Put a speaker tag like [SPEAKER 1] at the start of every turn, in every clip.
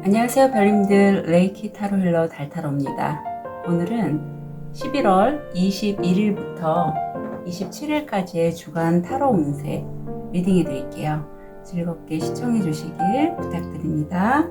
[SPEAKER 1] 안녕하세요 별님들, 레이키 타로 힐러 달타로입니다. 오늘은 11월 21일부터 27일까지의 주간 타로 운세 리딩해 드릴게요. 즐겁게 시청해 주시길 부탁드립니다.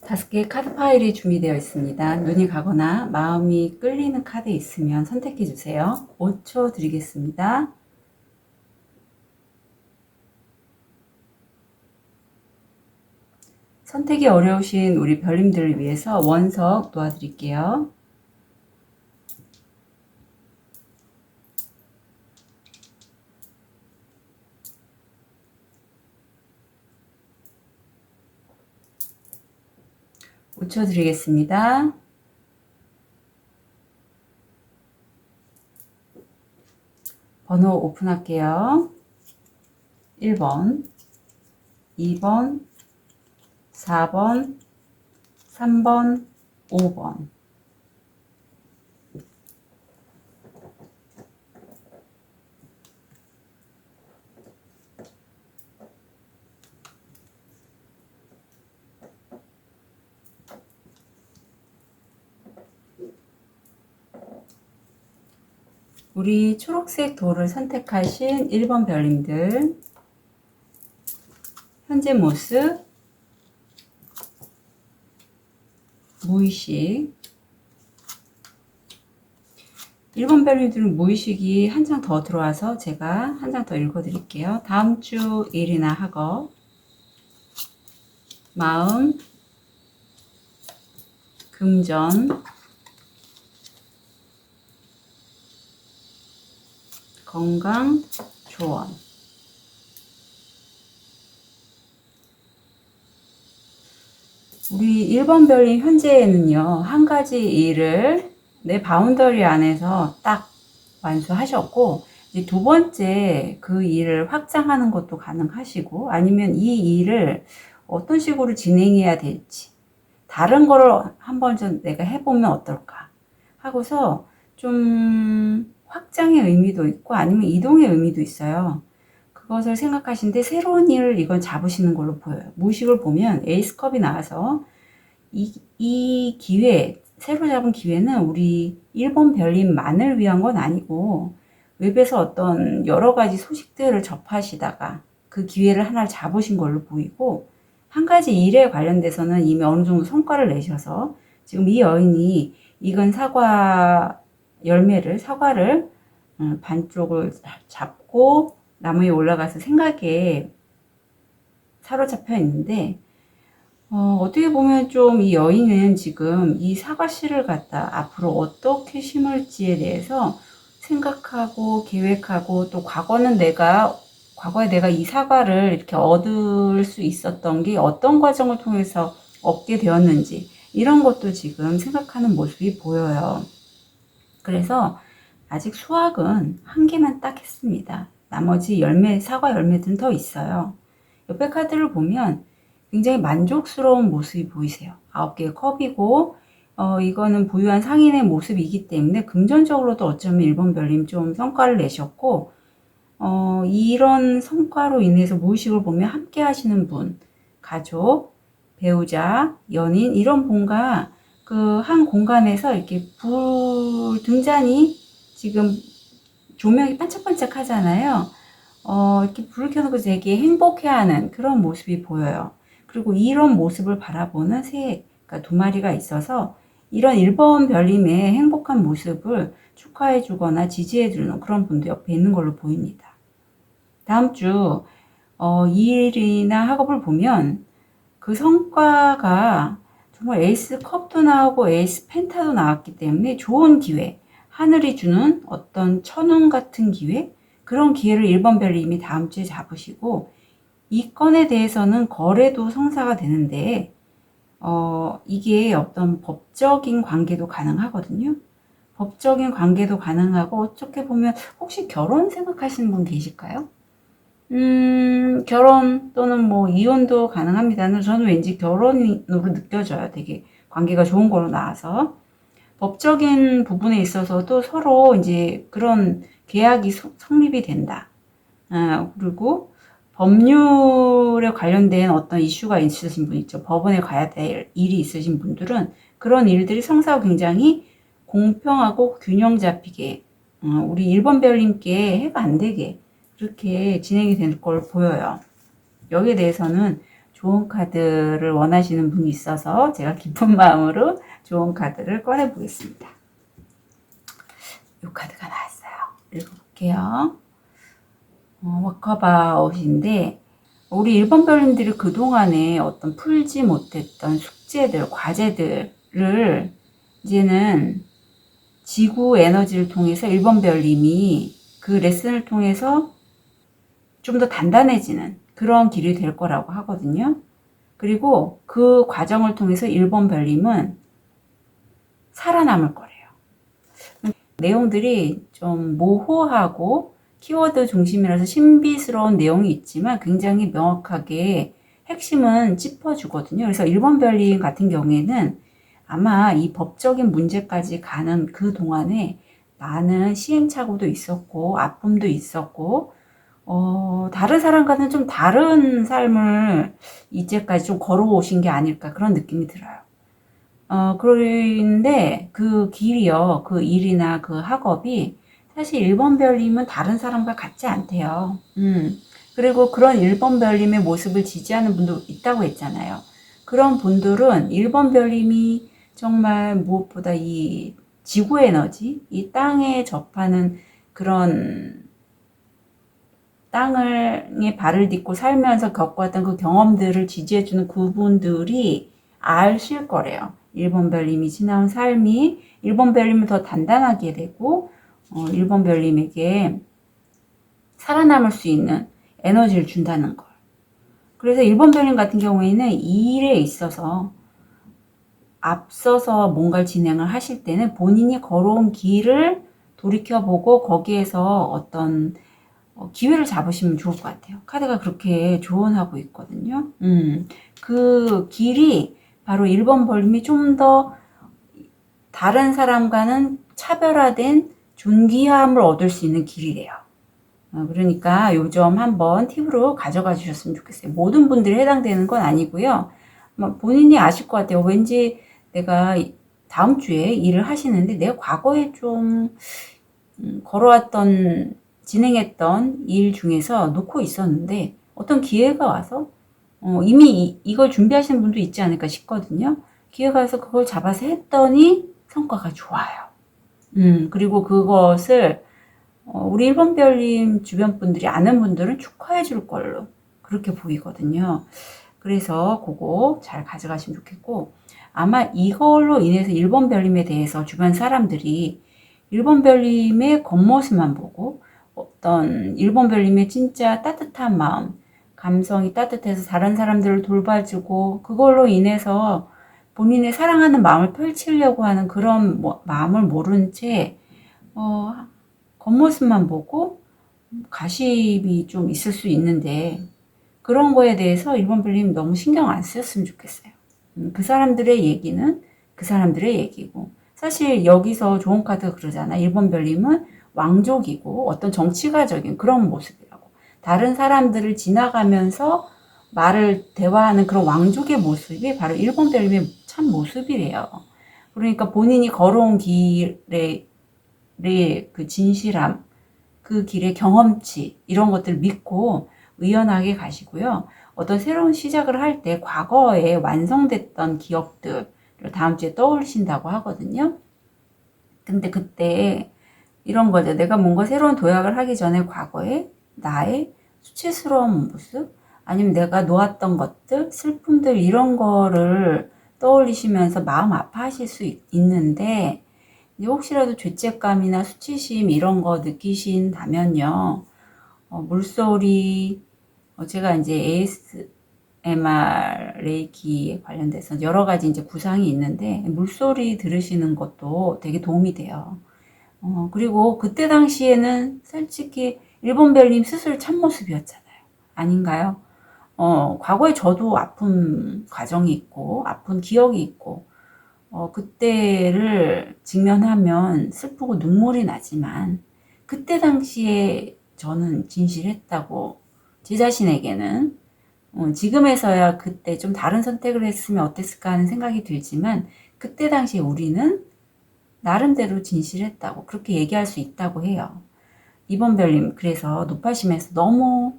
[SPEAKER 1] 다섯 개의 카드 파일이 준비되어 있습니다. 눈이 가거나 마음이 끌리는 카드 있으면 선택해 주세요. 5초 드리겠습니다. 선택이 어려우신 우리 별님들을 위해서 원석 놓아드릴게요. 오 초 드리겠습니다. 번호 오픈할게요. 1번, 2번, 4번, 3번, 5번. 우리 초록색 돌을 선택하신 1번 별님들, 현재 모습, 무의식. 1번 별님들은 무의식이 한 장 더 들어와서 제가 한 장 더 읽어 드릴게요. 다음 주 일이나 학업, 마음, 금전, 건강, 조언. 우리 1번 별님 현재에는요, 한 가지 일을 내 바운더리 안에서 딱 완수하셨고, 이제 두 번째 그 일을 확장하는 것도 가능하시고, 아니면 이 일을 어떤 식으로 진행해야 될지, 다른 거를 한번 좀 내가 해보면 어떨까 하고서 좀 확장의 의미도 있고, 아니면 이동의 의미도 있어요. 그것을 생각하시는데 새로운 일을 이건 잡으시는 걸로 보여요. 무의식을 보면 에이스컵이 나와서 이 기회, 새로 잡은 기회는 우리 1번 별님만을 위한 건 아니고 웹에서 어떤 여러 가지 소식들을 접하시다가 그 기회를 하나를 잡으신 걸로 보이고, 한 가지 일에 관련돼서는 이미 어느 정도 성과를 내셔서 지금 이 여인이 익은 사과를 반쪽을 잡고 나무에 올라가서 생각에 사로잡혀 있는데, 어떻게 보면 좀 이 여인은 지금 이 사과씨를 갖다 앞으로 어떻게 심을지에 대해서 생각하고 계획하고, 또 과거에 내가 이 사과를 이렇게 얻을 수 있었던 게 어떤 과정을 통해서 얻게 되었는지, 이런 것도 지금 생각하는 모습이 보여요. 그래서 아직 수확은 한 개만 딱 했습니다. 나머지 사과 열매들은 더 있어요. 옆에 카드를 보면 굉장히 만족스러운 모습이 보이세요. 9개의 컵이고, 이거는 부유한 상인의 모습이기 때문에 금전적으로도 어쩌면 1번 별님 좀 성과를 내셨고, 이런 성과로 인해서 무의식을 보면 함께 하시는 분, 가족, 배우자, 연인, 이런 분과 그 한 공간에서 이렇게 불 등잔이 지금 조명이 반짝반짝 하잖아요. 이렇게 불을 켜놓고 되게 행복해하는 그런 모습이 보여요. 그리고 이런 모습을 바라보는 새, 그러니까 두 마리가 있어서 이런 1번 별님의 행복한 모습을 축하해 주거나 지지해 주는 그런 분도 옆에 있는 걸로 보입니다. 다음 주 일이나 학업을 보면 그 성과가 정말 에이스 컵도 나오고 에이스 펜타도 나왔기 때문에 좋은 기회, 하늘이 주는 어떤 천운 같은 기회, 그런 기회를 1번 별님이 다음 주에 잡으시고, 이 건에 대해서는 거래도 성사가 되는데, 이게 어떤 법적인 관계도 가능하거든요. 법적인 관계도 가능하고, 어떻게 보면 혹시 결혼 생각하시는 분 계실까요? 결혼 또는 뭐 이혼도 가능합니다. 저는 왠지 결혼으로 느껴져요. 되게 관계가 좋은 걸로 나와서. 법적인 부분에 있어서도 서로 이제 그런 계약이 성립이 된다. 그리고 법률에 관련된 어떤 이슈가 있으신 분 있죠. 법원에 가야 될 일이 있으신 분들은 그런 일들이 성사가 굉장히 공평하고 균형 잡히게, 우리 1번 별님께 해가 안 되게 그렇게 진행이 될 걸 보여요. 여기에 대해서는 좋은 카드를 원하시는 분이 있어서 제가 기쁜 마음으로 좋은 카드를 꺼내 보겠습니다. 이 카드가 나왔어요. 읽어볼게요. 워커바웃인데, 우리 1번 별님들이 그동안에 어떤 풀지 못했던 숙제들, 과제들을 이제는 지구 에너지를 통해서 1번 별님이 그 레슨을 통해서 좀 더 단단해지는 그런 길이 될 거라고 하거든요. 그리고 그 과정을 통해서 1번 별님은 살아남을 거래요. 내용들이 좀 모호하고 키워드 중심이라서 신비스러운 내용이 있지만 굉장히 명확하게 핵심은 짚어주거든요. 그래서 1번 별님 같은 경우에는 아마 이 법적인 문제까지 가는 그 동안에 많은 시행착오도 있었고 아픔도 있었고 다른 사람과는 좀 다른 삶을 이제까지 좀 걸어오신 게 아닐까 그런 느낌이 들어요. 그런데 그 길이요, 그 일이나 그 학업이 사실 1번 별님은 다른 사람과 같지 않대요. 그리고 그런 1번 별님의 모습을 지지하는 분도 있다고 했잖아요. 그런 분들은 1번 별님이 정말 무엇보다 이 지구 에너지, 이 땅에 접하는 그런 땅에 발을 딛고 살면서 겪었던 그 경험들을 지지해주는 그분들이 아실 거래요. 1번 별님이 지나온 삶이 1번 별님을 더 단단하게 되고 1번 별님에게 살아남을 수 있는 에너지를 준다는 걸. 그래서 1번 별님 같은 경우에는 이 일에 있어서 앞서서 뭔가를 진행을 하실 때는 본인이 걸어온 길을 돌이켜보고 거기에서 어떤 기회를 잡으시면 좋을 것 같아요. 카드가 그렇게 조언하고 있거든요. 그 길이 바로 1번 벌림이 좀 더 다른 사람과는 차별화된 존귀함을 얻을 수 있는 길이래요. 그러니까 요 점 한번 팁으로 가져가 주셨으면 좋겠어요. 모든 분들이 해당되는 건 아니고요. 본인이 아실 것 같아요. 왠지 내가 다음 주에 일을 하시는데 내가 과거에 좀 걸어왔던 진행했던 일 중에서 놓고 있었는데 어떤 기회가 와서 이미 이걸 준비하시는 분도 있지 않을까 싶거든요. 기회가 와서 그걸 잡아서 했더니 성과가 좋아요. 그리고 그것을 우리 1번 별님 주변 분들이 아는 분들은 축하해 줄 걸로 그렇게 보이거든요. 그래서 그거 잘 가져가시면 좋겠고 아마 이걸로 인해서 1번 별님에 대해서 주변 사람들이 1번 별님의 겉모습만 보고 어떤 1번 별님의 진짜 따뜻한 마음, 감성이 따뜻해서 다른 사람들을 돌봐주고 그걸로 인해서 본인의 사랑하는 마음을 펼치려고 하는 그런 마음을 모른 채 겉모습만 보고 가십이 좀 있을 수 있는데 그런 거에 대해서 1번 별님 너무 신경 안 쓰셨으면 좋겠어요. 그 사람들의 얘기는 그 사람들의 얘기고 사실 여기서 좋은 카드가 그러잖아. 1번 별님은 왕족이고 어떤 정치가적인 그런 모습이라고. 다른 사람들을 지나가면서 대화하는 그런 왕족의 모습이 바로 1번 별님의 참 모습이래요. 그러니까 본인이 걸어온 길의 그 진실함, 그 길의 경험치 이런 것들 믿고 의연하게 가시고요. 어떤 새로운 시작을 할 때 과거에 완성됐던 기억들을 다음 주에 떠올리신다고 하거든요. 근데 그때 이런 거죠. 내가 뭔가 새로운 도약을 하기 전에 과거에 나의 수치스러운 모습 아니면 내가 놓았던 것들, 슬픔들 이런 거를 떠올리시면서 마음 아파하실 수 있는데 혹시라도 죄책감이나 수치심 이런 거 느끼신다면요. 물소리 제가 이제 ASMR 레이키 관련돼서 여러 가지 이제 구상이 있는데 물소리 들으시는 것도 되게 도움이 돼요. 그리고 그때 당시에는 솔직히 1번 별님 스스로 참모습이었잖아요. 아닌가요? 과거에 저도 아픈 과정이 있고 아픈 기억이 있고 그때를 직면하면 슬프고 눈물이 나지만 그때 당시에 저는 진실했다고 제 자신에게는 지금에서야 그때 좀 다른 선택을 했으면 어땠을까 하는 생각이 들지만 그때 당시에 우리는 나름대로 진실했다고 그렇게 얘기할 수 있다고 해요. 2번 별님 그래서 높아심에서 너무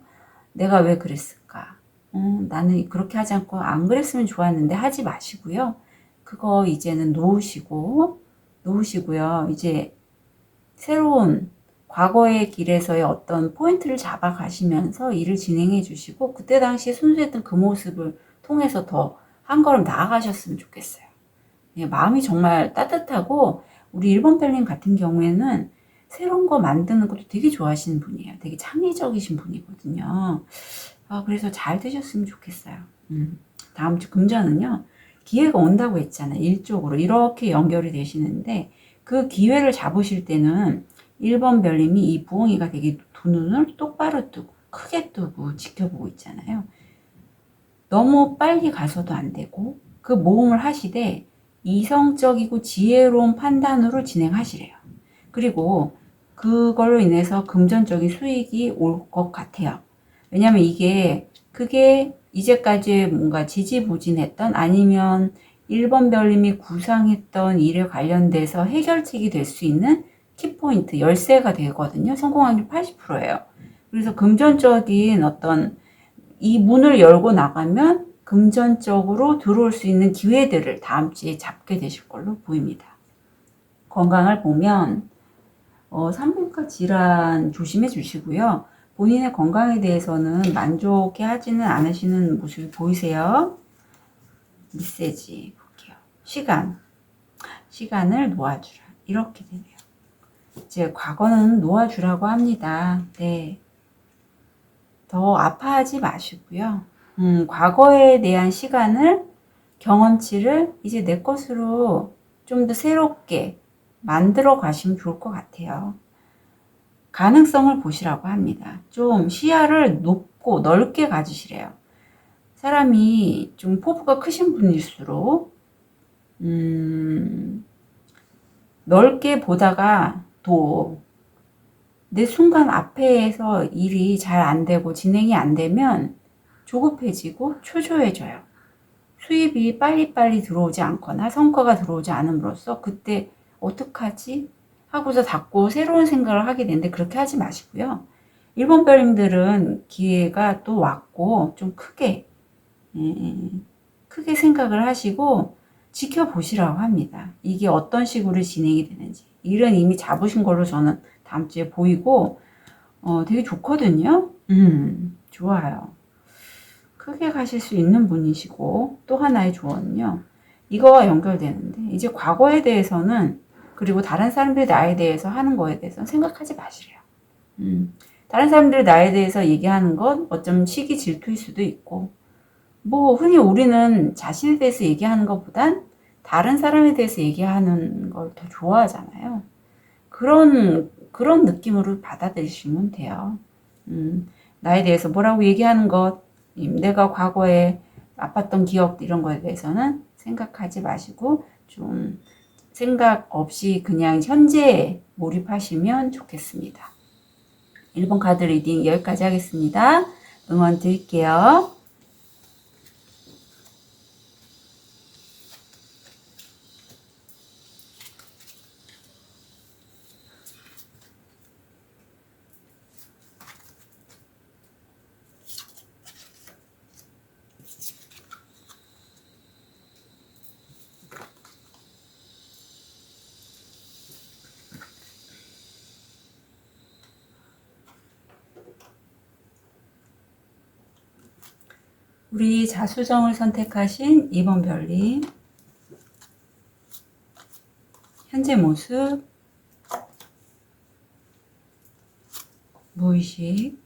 [SPEAKER 1] 내가 왜 그랬을까 나는 그렇게 하지 않고 안 그랬으면 좋았는데 하지 마시고요. 그거 이제는 놓으시고요. 이제 새로운 과거의 길에서의 어떤 포인트를 잡아 가시면서 일을 진행해 주시고 그때 당시에 순수했던 그 모습을 통해서 더 한 걸음 나아가셨으면 좋겠어요. 예, 마음이 정말 따뜻하고 우리 1번 별님 같은 경우에는 새로운 거 만드는 것도 되게 좋아하시는 분이에요. 되게 창의적이신 분이거든요. 그래서 잘 되셨으면 좋겠어요. 다음 주 금전은요. 기회가 온다고 했잖아요. 일적으로 이렇게 연결이 되시는데 그 기회를 잡으실 때는 1번 별님이 이 부엉이가 되게 두 눈을 똑바로 뜨고 크게 뜨고 지켜보고 있잖아요. 너무 빨리 가서도 안 되고 그 모험을 하시되 이성적이고 지혜로운 판단으로 진행하시래요. 그리고 그걸로 인해서 금전적인 수익이 올 것 같아요. 왜냐면 이게 그게 이제까지 뭔가 지지부진했던 아니면 1번 별님이 구상했던 일에 관련돼서 해결책이 될 수 있는 키포인트, 열쇠가 되거든요. 성공 확률 80%예요. 그래서 금전적인 어떤 이 문을 열고 나가면 금전적으로 들어올 수 있는 기회들을 다음 주에 잡게 되실 걸로 보입니다. 건강을 보면 산부인과 질환 조심해 주시고요. 본인의 건강에 대해서는 만족해 하지는 않으시는 모습이 보이세요. 메시지 볼게요. 시간을 놓아주라. 이렇게 되네요. 이제 과거는 놓아주라고 합니다. 네. 더 아파하지 마시고요. 과거에 대한 시간을, 경험치를 이제 내 것으로 좀 더 새롭게 만들어 가시면 좋을 것 같아요. 가능성을 보시라고 합니다. 좀 시야를 높고 넓게 가지시래요. 사람이 좀 포부가 크신 분일수록 넓게 보다가 또 내 순간 앞에서 일이 잘 안 되고 진행이 안 되면 조급해지고 초조해져요. 수입이 빨리빨리 들어오지 않거나 성과가 들어오지 않음으로써 그때 어떡하지? 하고서 닫고 새로운 생각을 하게 되는데 그렇게 하지 마시고요. 1번 별님들은 기회가 또 왔고 좀 크게 생각을 하시고 지켜보시라고 합니다. 이게 어떤 식으로 진행이 되는지. 일은 이미 잡으신 걸로 저는 다음 주에 보이고 되게 좋거든요. 좋아요. 크게 가실 수 있는 분이시고 또 하나의 조언은요. 이거와 연결되는데 이제 과거에 대해서는 그리고 다른 사람들이 나에 대해서 하는 거에 대해서 생각하지 마시래요. 다른 사람들이 나에 대해서 얘기하는 건 어쩌면 시기 질투일 수도 있고 뭐 흔히 우리는 자신에 대해서 얘기하는 것보단 다른 사람에 대해서 얘기하는 걸 더 좋아하잖아요. 그런 느낌으로 받아들이시면 돼요. 나에 대해서 뭐라고 얘기하는 것, 내가 과거에 아팠던 기억 이런 거에 대해서는 생각하지 마시고 좀 생각 없이 그냥 현재에 몰입하시면 좋겠습니다. 1번 카드 리딩 여기까지 하겠습니다. 응원 드릴게요. 우리 자수정을 선택하신 2번 별님, 현재 모습, 무의식,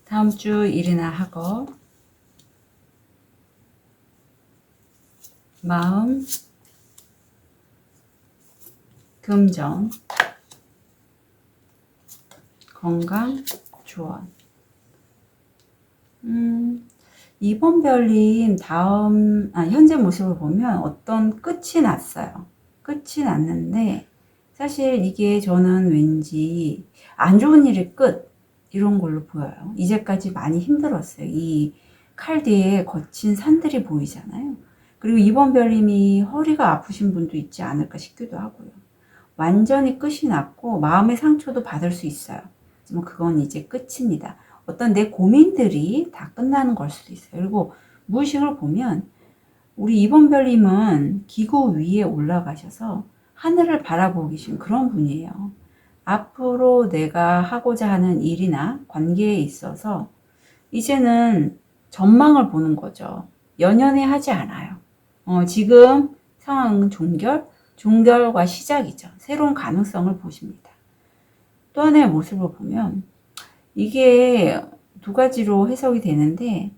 [SPEAKER 1] 다음 주 일이나 학업, 마음, 금전, 건강, 조언. 2번 별님 현재 모습을 보면 어떤 끝이 났어요. 끝이 났는데 사실 이게 저는 왠지 안 좋은 일의 끝 이런 걸로 보여요. 이제까지 많이 힘들었어요. 이 칼 뒤에 거친 산들이 보이잖아요. 그리고 2번 별님이 허리가 아프신 분도 있지 않을까 싶기도 하고요. 완전히 끝이 났고 마음의 상처도 받을 수 있어요. 뭐 그건 이제 끝입니다. 어떤 내 고민들이 다 끝나는 걸 수도 있어요. 그리고 무의식을 보면 우리 2번 별님은 기구 위에 올라가셔서 하늘을 바라보고 계신 그런 분이에요. 앞으로 내가 하고자 하는 일이나 관계에 있어서 이제는 전망을 보는 거죠. 연연해 하지 않아요. 지금 상황은 종결과 시작이죠. 새로운 가능성을 보십니다. 또 하나의 모습을 보면 이게 두 가지로 해석이 되는데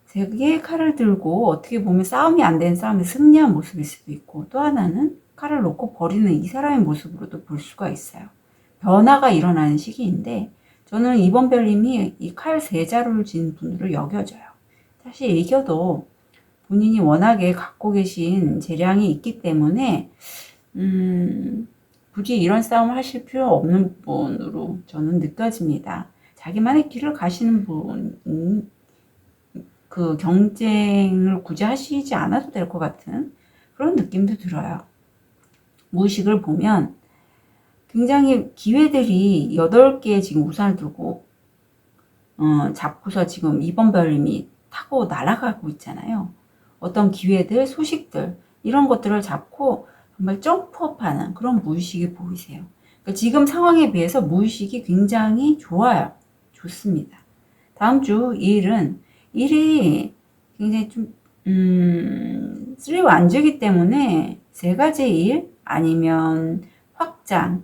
[SPEAKER 1] 세게 칼을 들고 어떻게 보면 싸움이 안 되는 싸움에 승리한 모습일 수도 있고, 또 하나는 칼을 놓고 버리는 이 사람의 모습으로도 볼 수가 있어요. 변화가 일어나는 시기인데, 저는 이번 별님이 이 칼 세 자루를 진 분으로 여겨져요. 사실 이겨도 본인이 워낙에 갖고 계신 재량이 있기 때문에 굳이 이런 싸움 하실 필요 없는 분으로 저는 느껴집니다. 자기만의 길을 가시는 분, 그 경쟁을 굳이 하시지 않아도 될 것 같은 그런 느낌도 들어요. 무의식을 보면 굉장히 기회들이 8개의 지금 우산을 들고 잡고서 지금 이번 별님이 타고 날아가고 있잖아요. 어떤 기회들, 소식들 이런 것들을 잡고 정말 점프업하는 그런 무의식이 보이세요. 그러니까 지금 상황에 비해서 무의식이 굉장히 좋아요. 좋습니다. 다음 주 2일은 일이 굉장히 좀 쓰리 완주이기 때문에 3가지 일 아니면 확장,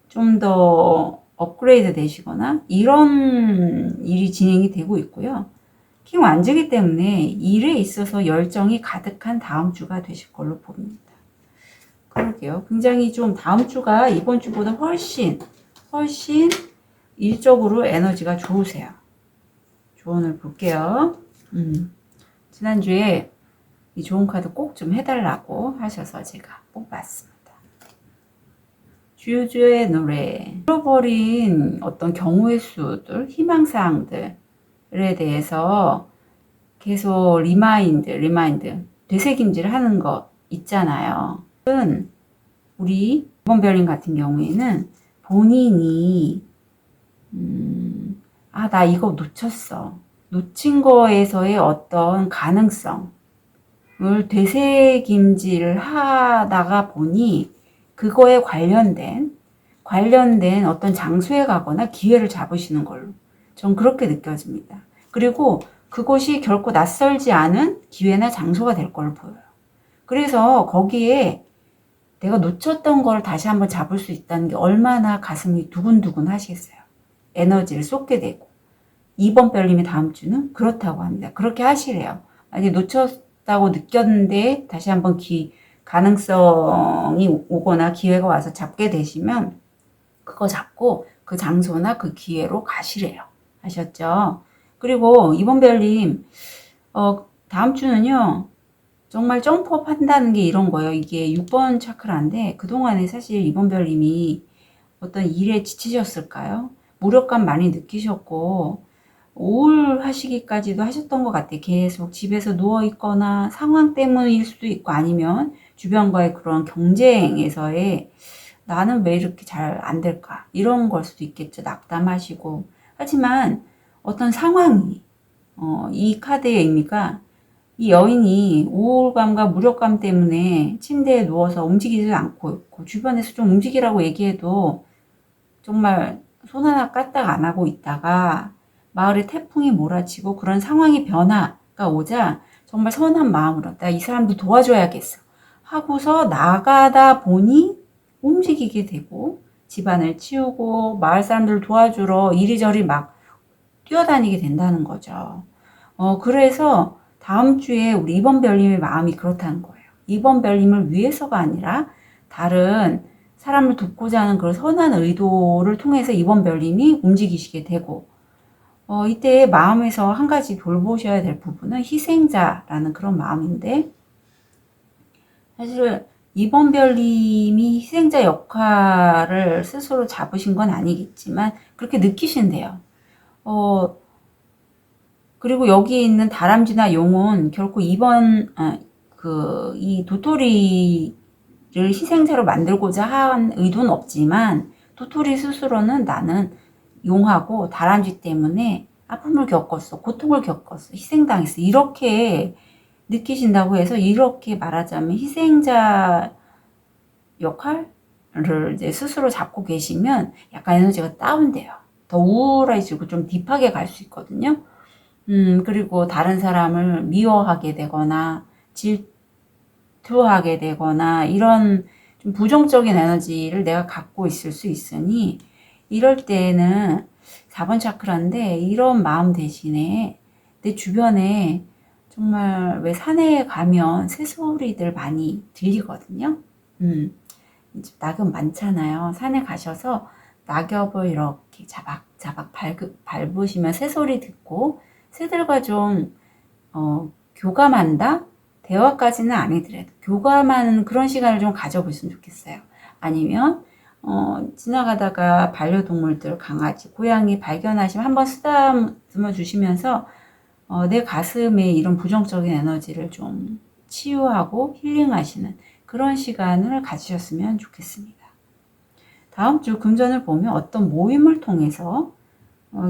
[SPEAKER 1] 좀 더 업그레이드 되시거나 이런 일이 진행이 되고 있고요. 킹 완주이기 때문에 일에 있어서 열정이 가득한 다음 주가 되실 걸로 봅니다. 그러게요. 굉장히 좀 다음 주가 이번 주보다 훨씬 일적으로 에너지가 좋으세요. 조언을 볼게요. 지난주에 이 좋은 카드 꼭 좀 해달라고 하셔서 제가 뽑았습니다. 주유주의 노래. 잃어버린 어떤 경우의 수들, 희망사항들에 대해서 계속 리마인드, 되새김질 하는 거 있잖아요. 우리 이번 별님 같은 경우에는 본인이 나 이거 놓쳤어. 놓친 거에서의 어떤 가능성을 되새김질 하다가 보니 그거에 관련된 어떤 장소에 가거나 기회를 잡으시는 걸로 전 그렇게 느껴집니다. 그리고 그것이 결코 낯설지 않은 기회나 장소가 될 걸로 보여요. 그래서 거기에 내가 놓쳤던 걸 다시 한번 잡을 수 있다는 게 얼마나 가슴이 두근두근 하시겠어요. 에너지를 쏟게 되고. 이번 별님이 다음 주는 그렇다고 합니다. 그렇게 하시래요. 만약에 놓쳤다고 느꼈는데 다시 한번 가능성이 오거나 기회가 와서 잡게 되시면 그거 잡고 그 장소나 그 기회로 가시래요. 아셨죠? 그리고 이번 별님 다음 주는요. 정말 점프업 한다는 게 이런 거예요. 이게 6번 차크라인데 그동안에 사실 이번 별님이 어떤 일에 지치셨을까요? 무력감 많이 느끼셨고 우울하시기까지도 하셨던 것 같아요. 계속 집에서 누워있거나 상황 때문일 수도 있고 아니면 주변과의 그런 경쟁에서의 나는 왜 이렇게 잘 안 될까? 이런 걸 수도 있겠죠. 낙담하시고. 하지만 어떤 상황이 이 카드의 의미가 이 여인이 우울감과 무력감 때문에 침대에 누워서 움직이지 않고 있고 주변에서 좀 움직이라고 얘기해도 정말 손 하나 까딱 안 하고 있다가 마을에 태풍이 몰아치고 그런 상황이 변화가 오자 정말 선한 마음으로 나 이 사람도 도와줘야겠어 하고서 나가다 보니 움직이게 되고 집안을 치우고 마을 사람들 도와주러 이리저리 막 뛰어다니게 된다는 거죠. 그래서 다음 주에 우리 이번 별님의 마음이 그렇다는 거예요. 이번 별님을 위해서가 아니라 다른 사람을 돕고자 하는 그런 선한 의도를 통해서 이번 별님이 움직이시게 되고 이때 마음에서 한 가지 돌보셔야 될 부분은 희생자라는 그런 마음인데 사실 이번 별님이 희생자 역할을 스스로 잡으신 건 아니겠지만 그렇게 느끼신대요. 그리고 여기 있는 다람쥐나 용은 결코 이 도토리를 희생자로 만들고자 한 의도는 없지만 도토리 스스로는 나는 용하고 다람쥐 때문에 아픔을 겪었어, 고통을 겪었어, 희생당했어 이렇게 느끼신다고 해서 이렇게 말하자면 희생자 역할을 이제 스스로 잡고 계시면 약간 에너지가 다운돼요. 더 우울해지고 좀 딥하게 갈 수 있거든요. 그리고 다른 사람을 미워하게 되거나 질투하게 되거나 이런 좀 부정적인 에너지를 내가 갖고 있을 수 있으니 이럴 때는 4번 차크라인데 이런 마음 대신에 내 주변에 정말 왜 산에 가면 새소리들 많이 들리거든요. 이제 낙엽 많잖아요. 산에 가셔서 낙엽을 이렇게 자박자박 밟으시면 새소리 듣고 새들과 좀 교감한다? 대화까지는 아니더라도 교감하는 그런 시간을 좀 가져보시면 좋겠어요. 아니면 지나가다가 반려동물들, 강아지, 고양이 발견하시면 한번 쓰다듬어 주시면서 내 가슴에 이런 부정적인 에너지를 좀 치유하고 힐링하시는 그런 시간을 가지셨으면 좋겠습니다. 다음 주 금전을 보면 어떤 모임을 통해서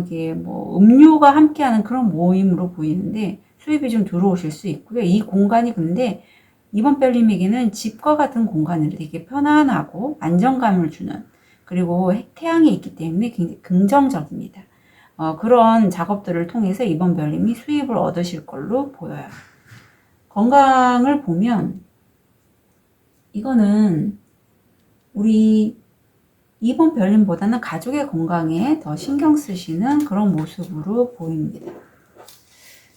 [SPEAKER 1] 이게 뭐 음료가 함께하는 그런 모임으로 보이는데 수입이 좀 들어오실 수 있고요. 이 공간이 근데 이번 별님에게는 집과 같은 공간을 되게 편안하고 안정감을 주는, 그리고 태양이 있기 때문에 굉장히 긍정적입니다. 그런 작업들을 통해서 이번 별님이 수입을 얻으실 걸로 보여요. 건강을 보면 이거는 우리 이번 별님보다는 가족의 건강에 더 신경 쓰시는 그런 모습으로 보입니다.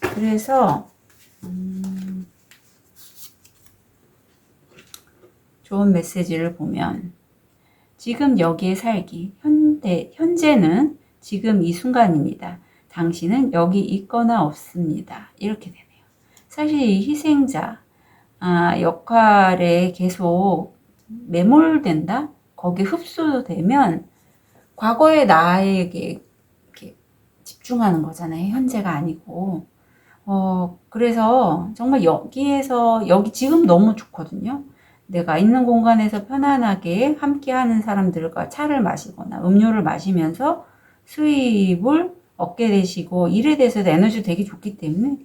[SPEAKER 1] 그래서 좋은 메시지를 보면 지금 여기에 살기, 현재는 지금 이 순간입니다. 당신은 여기 있거나 없습니다. 이렇게 되네요. 사실 이 희생자 역할에 계속 매몰된다? 거기에 흡수되면 과거의 나에게 이렇게 집중하는 거잖아요. 현재가 아니고. 그래서 정말 여기 지금 너무 좋거든요. 내가 있는 공간에서 편안하게 함께 하는 사람들과 차를 마시거나 음료를 마시면서 수입을 얻게 되시고, 일에 대해서도 에너지 되게 좋기 때문에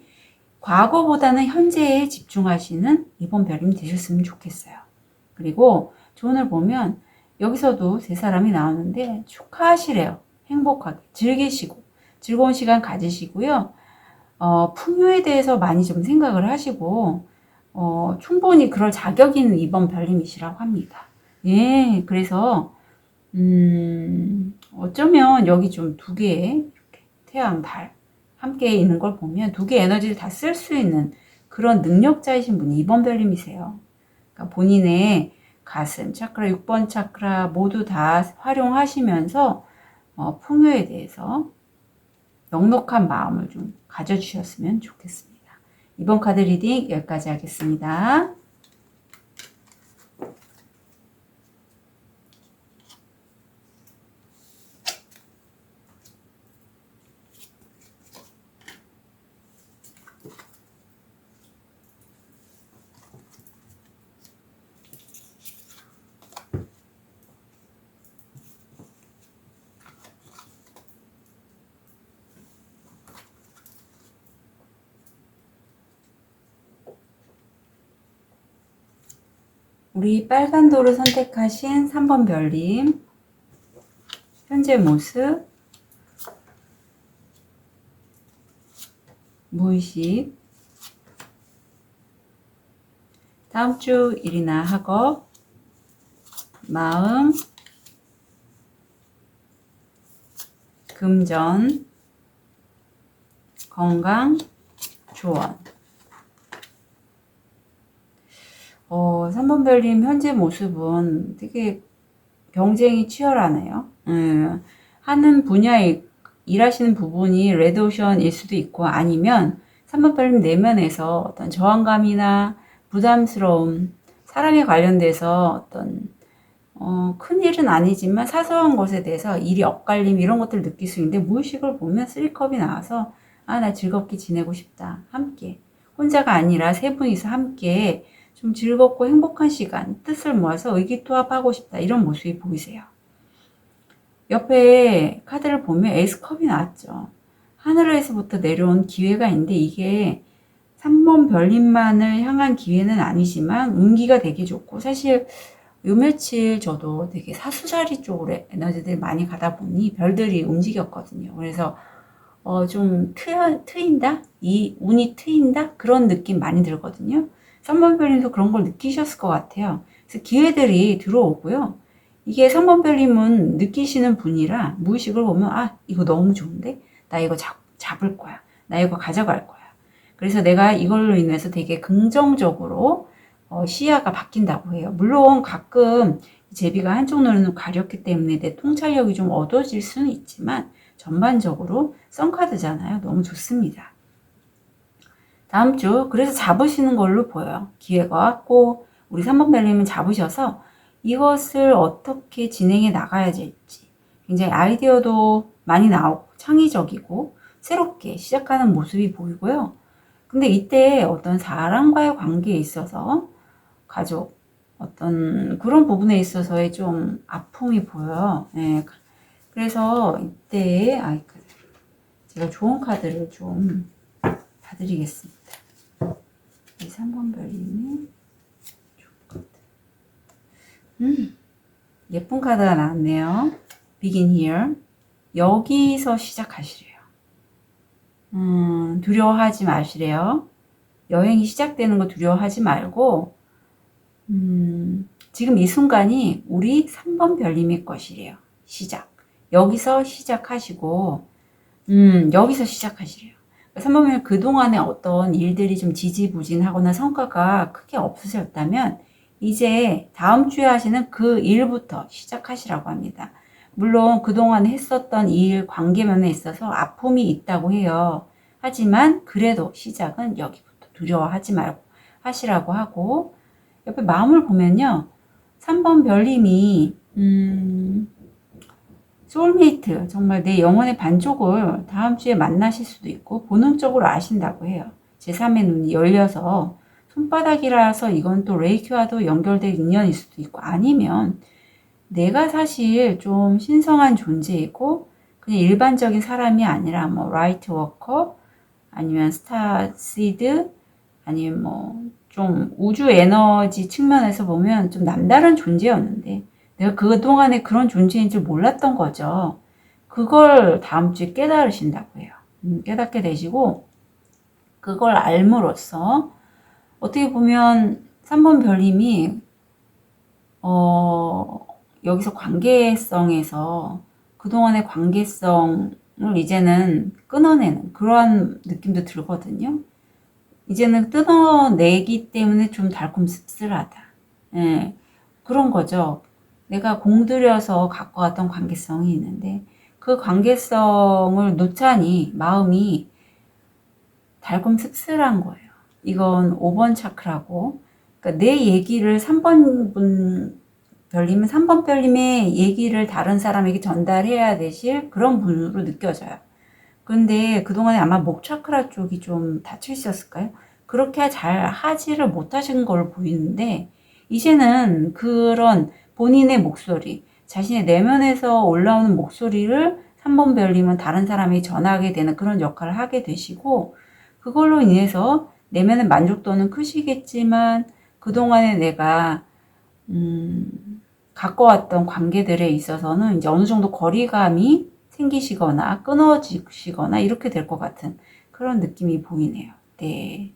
[SPEAKER 1] 과거보다는 현재에 집중하시는 이번 별님 되셨으면 좋겠어요. 그리고 조언을 보면 여기서도 세 사람이 나오는데 축하하시래요. 행복하게 즐기시고 즐거운 시간 가지시고요. 풍요에 대해서 많이 좀 생각을 하시고 충분히 그럴 자격이 있는 이번 별님이시라고 합니다. 예, 그래서 어쩌면 여기 좀 두 개의 이렇게 태양, 달 함께 있는 걸 보면 두 개의 에너지를 다 쓸 수 있는 그런 능력자이신 분이 이번 별님이세요. 그러니까 본인의 가슴, 차크라, 6번 차크라 모두 다 활용하시면서 풍요에 대해서 넉넉한 마음을 좀 가져주셨으면 좋겠습니다. 이번 카드 리딩 여기까지 하겠습니다. 우리 빨간 돌을 선택하신 3번 별님, 현재 모습, 무의식, 다음 주 일이나 학업, 마음, 금전, 건강, 조언. 3번 별님 현재 모습은 되게 경쟁이 치열하네요. 하는 분야에 일하시는 부분이 레드오션일 수도 있고, 아니면 3번 별님 내면에서 어떤 저항감이나 부담스러움, 사람에 관련돼서 어떤 큰 일은 아니지만 사소한 것에 대해서 일이 엇갈림 이런 것들을 느낄 수 있는데, 무의식을 보면 3컵이 나와서 나 즐겁게 지내고 싶다. 함께. 혼자가 아니라 세 분이서 함께 좀 즐겁고 행복한 시간, 뜻을 모아서 의기투합하고 싶다. 이런 모습이 보이세요. 옆에 카드를 보면 에이스컵이 나왔죠. 하늘에서부터 내려온 기회가 있는데 이게 3번 별님만을 향한 기회는 아니지만 운기가 되게 좋고, 사실 요 며칠 저도 되게 사수자리 쪽으로 에너지들이 많이 가다 보니 별들이 움직였거든요. 그래서 좀 트인다? 이 운이 트인다? 그런 느낌 많이 들거든요. 3번 별님도 그런 걸 느끼셨을 것 같아요. 그래서 기회들이 들어오고요. 이게 3번 별님은 느끼시는 분이라 무의식을 보면 이거 너무 좋은데? 나 이거 잡을 거야. 나 이거 가져갈 거야. 그래서 내가 이걸로 인해서 되게 긍정적으로 시야가 바뀐다고 해요. 물론 가끔 제비가 한쪽 눈을 가렸기 때문에 내 통찰력이 좀 어두워질 수는 있지만 전반적으로 썬카드잖아요. 너무 좋습니다. 다음 주 그래서 잡으시는 걸로 보여요. 기회가 왔고 우리 3번 벨님은 잡으셔서 이것을 어떻게 진행해 나가야 될지 굉장히 아이디어도 많이 나오고 창의적이고 새롭게 시작하는 모습이 보이고요. 근데 이때 어떤 사람과의 관계에 있어서 가족 어떤 그런 부분에 있어서의 좀 아픔이 보여요. 네. 그래서 이때 제가 좋은 카드를 좀 봐드리겠습니다. 이 3번 별님의 좋은 카드. 예쁜 카드가 나왔네요. Begin here. 여기서 시작하시래요. 두려워하지 마시래요. 여행이 시작되는 거 두려워하지 말고 지금 이 순간이 우리 3번 별님의 것이래요. 시작. 여기서 시작하시고 여기서 시작하시래요. 3번 별님 그동안에 어떤 일들이 좀 지지부진하거나 성과가 크게 없으셨다면 이제 다음 주에 하시는 그 일부터 시작하시라고 합니다. 물론 그동안 했었던 일 관계면에 있어서 아픔이 있다고 해요. 하지만 그래도 시작은 여기부터 두려워하지 말고 하시라고 하고 옆에 마음을 보면요. 3번 별님이 소울메이트 정말 내 영혼의 반쪽을 다음 주에 만나실 수도 있고 본능적으로 아신다고 해요. 제3의 눈이 열려서 손바닥이라서 이건 또 레이키와도 연결될 인연일 수도 있고 아니면 내가 사실 좀 신성한 존재이고 그냥 일반적인 사람이 아니라 뭐 라이트 워커 아니면 스타 시드 아니면 뭐 좀 우주 에너지 측면에서 보면 좀 남다른 존재였는데 내가 그동안에 그런 존재인 줄 몰랐던 거죠. 그걸 다음 주에 깨달으신다고 해요. 깨닫게 되시고 그걸 알므로써 어떻게 보면 3번 별님이 여기서 관계성에서 그동안의 관계성을 이제는 끊어내는 그러한 느낌도 들거든요. 이제는 끊어내기 때문에 좀 달콤 씁쓸하다. 예, 그런 거죠. 내가 공들여서 갖고 왔던 관계성이 있는데 그 관계성을 놓자니 마음이 달콤 씁쓸한 거예요. 이건 5번 차크라고. 그러니까 내 얘기를 3번 별님은 3번 별님의 얘기를 다른 사람에게 전달해야 되실 그런 분으로 느껴져요. 근데 그동안에 아마 목 차크라 쪽이 좀 다치셨을까요? 그렇게 잘 하지를 못하신 걸로 보이는데 이제는 그런 본인의 목소리, 자신의 내면에서 올라오는 목소리를 3번 별님은 다른 사람에게 전하게 되는 그런 역할을 하게 되시고 그걸로 인해서 내면의 만족도는 크시겠지만 그동안에 내가 갖고 왔던 관계들에 있어서는 이제 어느 정도 거리감이 생기시거나 끊어지시거나 이렇게 될 것 같은 그런 느낌이 보이네요. 네.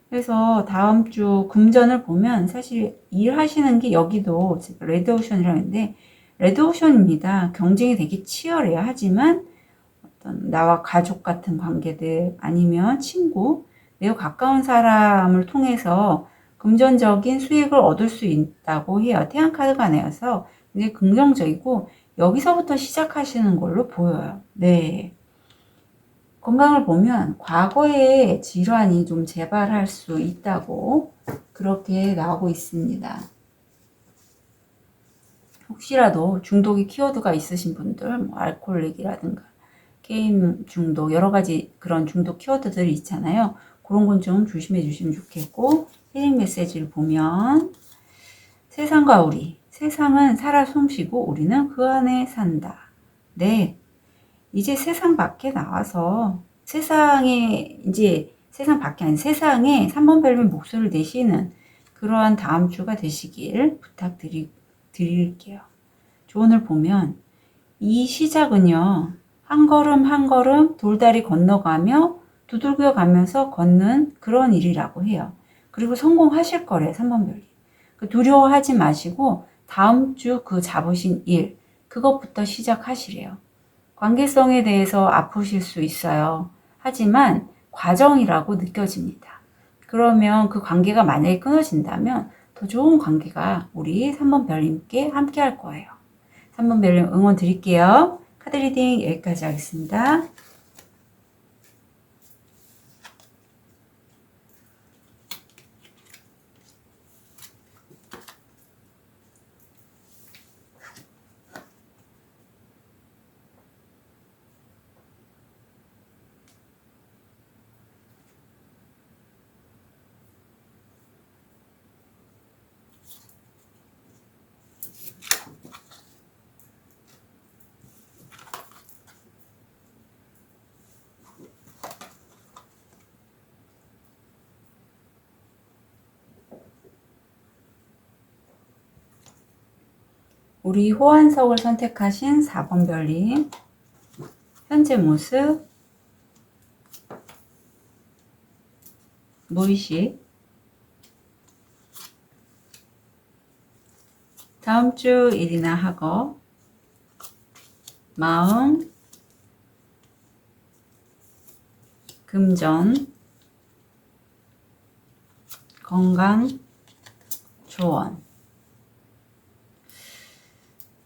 [SPEAKER 1] 그래서 다음 주 금전을 보면 사실 일하시는 게 여기도 레드오션이라고 했는데 레드오션입니다. 경쟁이 되게 치열해요. 하지만 어떤 나와 가족 같은 관계들 아니면 친구 매우 가까운 사람을 통해서 금전적인 수익을 얻을 수 있다고 해요. 태양카드가 나와서 굉장히 긍정적이고 여기서부터 시작하시는 걸로 보여요. 네. 건강을 보면 과거의 질환이 좀 재발할 수 있다고 그렇게 나오고 있습니다. 혹시라도 중독의 키워드가 있으신 분들, 뭐 알코올릭이라든가 게임 중독, 여러 가지 그런 중독 키워드들이 있잖아요. 그런 건 좀 조심해 주시면 좋겠고, 힐링 메시지를 보면 세상과 우리, 세상은 살아 숨쉬고 우리는 그 안에 산다. 네. 이제 세상 밖에 나와서 세상에 이제 세상 밖에 아닌 세상에 3번 별님 목소리를 내시는 그러한 다음 주가 되시길 부탁드릴게요. 조언을 보면 이 시작은요. 한 걸음 한 걸음 돌다리 건너가며 두들겨 가면서 걷는 그런 일이라고 해요. 그리고 성공하실 거래요. 3번 별님. 두려워하지 마시고 다음 주 그 잡으신 일 그것부터 시작하시래요. 관계성에 대해서 아프실 수 있어요. 하지만 과정이라고 느껴집니다. 그러면 그 관계가 만약에 끊어진다면 더 좋은 관계가 우리 3번 별님께 함께 할 거예요. 3번 별님 응원 드릴게요. 카드 리딩 여기까지 하겠습니다. 우리 호환석을 선택하신 4번 별님, 현재 모습, 무의식, 다음 주 일이나 학업, 마음, 금전, 건강, 조언.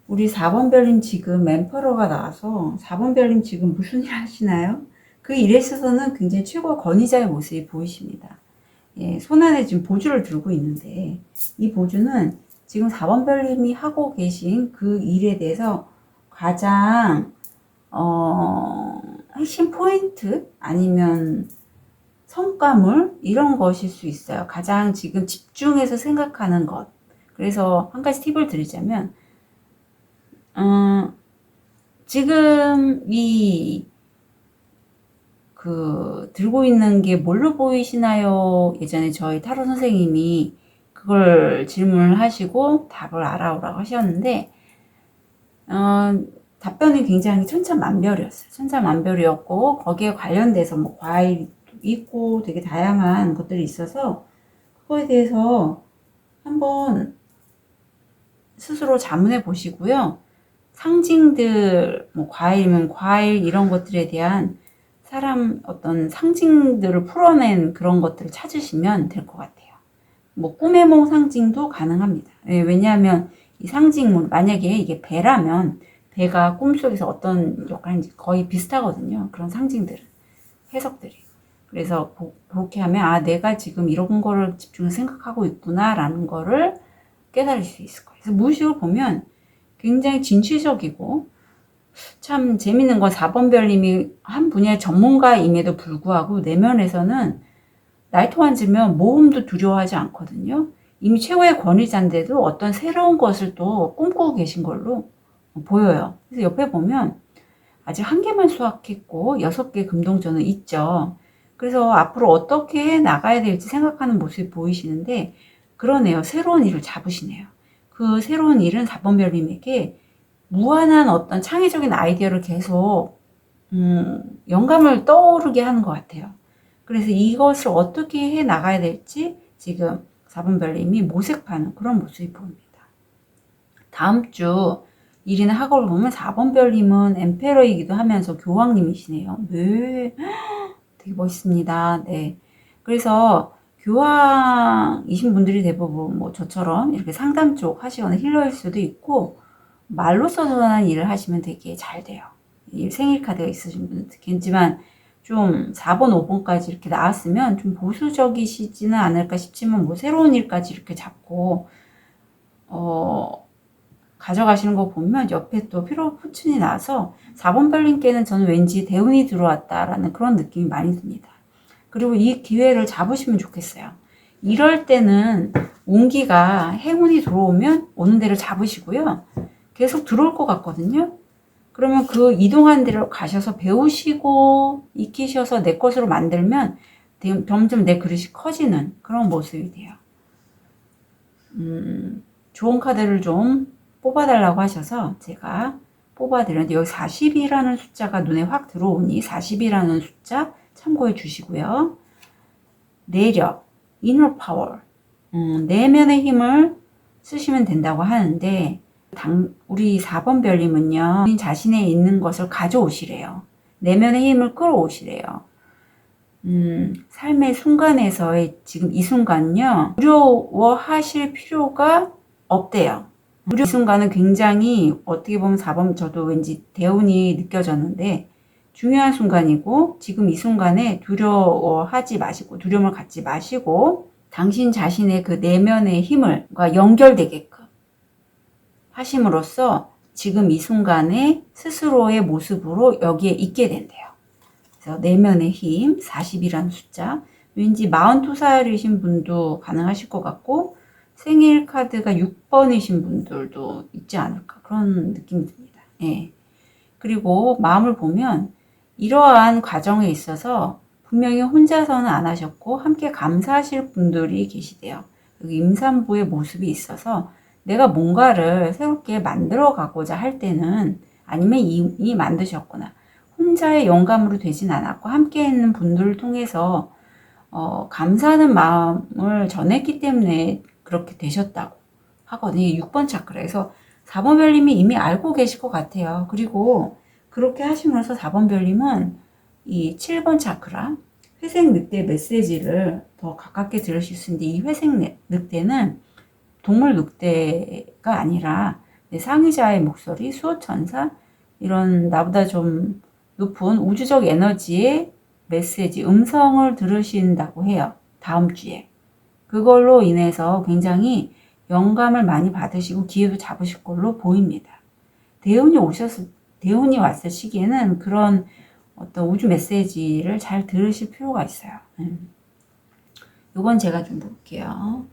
[SPEAKER 1] 우리 4번 별님 지금 엠퍼러가 나와서 4번 별님 지금 무슨 일 하시나요? 그 일에 있어서는 굉장히 최고의 권위자의 모습이 보이십니다. 예, 손안에 지금 보주를 들고 있는데 이 보주는 지금 4번 별님이 하고 계신 그 일에 대해서 가장 핵심 포인트 아니면 성과물 이런 것일 수 있어요. 가장 지금 집중해서 생각하는 것. 그래서 한 가지 팁을 드리자면 지금 들고 있는 게 뭘로 보이시나요? 예전에 저희 타로 선생님이 그걸 질문을 하시고 답을 알아오라고 하셨는데, 답변이 굉장히 천차만별이었어요. 천차만별이었고, 거기에 관련돼서 뭐 과일도 있고 되게 다양한 것들이 있어서, 그거에 대해서 한번 스스로 자문해 보시고요. 상징들, 뭐 과일이면 과일 이런 것들에 대한 사람 어떤 상징들을 풀어낸 그런 것들을 찾으시면 될 것 같아요. 뭐 꿈의 몽 상징도 가능합니다. 왜냐하면 이 상징물, 만약에 이게 배라면 배가 꿈속에서 어떤 역할인지 거의 비슷하거든요. 그런 상징들은, 해석들이. 그래서 그렇게 하면 아 내가 지금 이런 거를 집중해서 생각하고 있구나 라는 거를 깨달을 수 있을 거예요. 그래서 무의식을 보면 굉장히 진취적이고 참 재밌는 건 4번 별님이 한 분야의 전문가임에도 불구하고 내면에서는 나이트 앉으면 모험도 두려워하지 않거든요. 이미 최고의 권위자인데도 어떤 새로운 것을 또 꿈꾸고 계신 걸로 보여요. 그래서 옆에 보면 아직 한 개만 수확했고 6개 금동전은 있죠. 그래서 앞으로 어떻게 해 나가야 될지 생각하는 모습이 보이시는데 그러네요. 새로운 일을 잡으시네요. 그 새로운 일은 4번 별님에게 무한한 어떤 창의적인 아이디어를 계속 영감을 떠오르게 하는 것 같아요. 그래서 이것을 어떻게 해 나가야 될지 지금 4번 별님이 모색하는 그런 모습이 보입니다. 다음 주 일이나 학업을 보면 4번 별님은 엠페러이기도 하면서 교황님이시네요. 네, 되게 멋있습니다. 네, 그래서 교황이신 분들이 대부분 뭐 저처럼 이렇게 상담 쪽 하시거나 힐러일 수도 있고 말로써 전하는 일을 하시면 되게 잘 돼요. 이 생일 카드가 있으신 분은 특히지만 좀 4번, 5번까지 이렇게 나왔으면 좀 보수적이시지는 않을까 싶지만 뭐 새로운 일까지 이렇게 잡고 가져가시는 거 보면 옆에 또 필요 포춘이 나서 4번 별님께는 저는 왠지 대운이 들어왔다라는 그런 느낌이 많이 듭니다. 그리고 이 기회를 잡으시면 좋겠어요. 이럴 때는 운기가 행운이 들어오면 오는 데를 잡으시고요. 계속 들어올 것 같거든요. 그러면 그 이동한 데로 가셔서 배우시고 익히셔서 내 것으로 만들면 점점 내 그릇이 커지는 그런 모습이 돼요. 좋은 카드를 좀 뽑아달라고 하셔서 제가 뽑아드렸는데 여기 40이라는 숫자가 눈에 확 들어오니 40이라는 숫자 참고해 주시고요. 내력, inner power, 내면의 힘을 쓰시면 된다고 하는데 우리 4번 별님은요. 본인 자신에 있는 것을 가져오시래요. 내면의 힘을 끌어오시래요. 삶의 순간에서의 지금 이 순간요, 두려워하실 필요가 없대요. 이 순간은 굉장히 어떻게 보면 4번 저도 왠지 대운이 느껴졌는데 중요한 순간이고, 지금 이 순간에 두려워하지 마시고, 두려움을 갖지 마시고, 당신 자신의 그 내면의 힘을 연결되게끔 하심으로써 지금 이 순간에 스스로의 모습으로 여기에 있게 된대요. 그래서 내면의 힘 40이라는 숫자, 왠지 42살이신 분도 가능하실 것 같고 생일 카드가 6번이신 분들도 있지 않을까, 그런 느낌이 듭니다. 예. 그리고 마음을 보면 이러한 과정에 있어서 분명히 혼자서는 안 하셨고 함께 감사하실 분들이 계시대요. 여기 임산부의 모습이 있어서 내가 뭔가를 새롭게 만들어 가고자 할 때는, 아니면 이미 만드셨거나 혼자의 영감으로 되진 않았고 함께 있는 분들을 통해서 감사하는 마음을 전했기 때문에 그렇게 되셨다고 하거든요. 6번 차크라에서 4번 별님이 이미 알고 계실 것 같아요. 그리고 그렇게 하시면서 4번 별님은 이 7번 차크라 회색 늑대 메시지를 더 가깝게 들으실 수 있는데, 이 회색 늑대는 동물 늑대가 아니라 내 상위자의 목소리, 수호천사, 이런 나보다 좀 높은 우주적 에너지의 메시지, 음성을 들으신다고 해요. 다음 주에. 그걸로 인해서 굉장히 영감을 많이 받으시고 기회도 잡으실 걸로 보입니다. 대운이 왔을 시기에는 그런 어떤 우주 메시지를 잘 들으실 필요가 있어요. 이건 제가 좀 볼게요.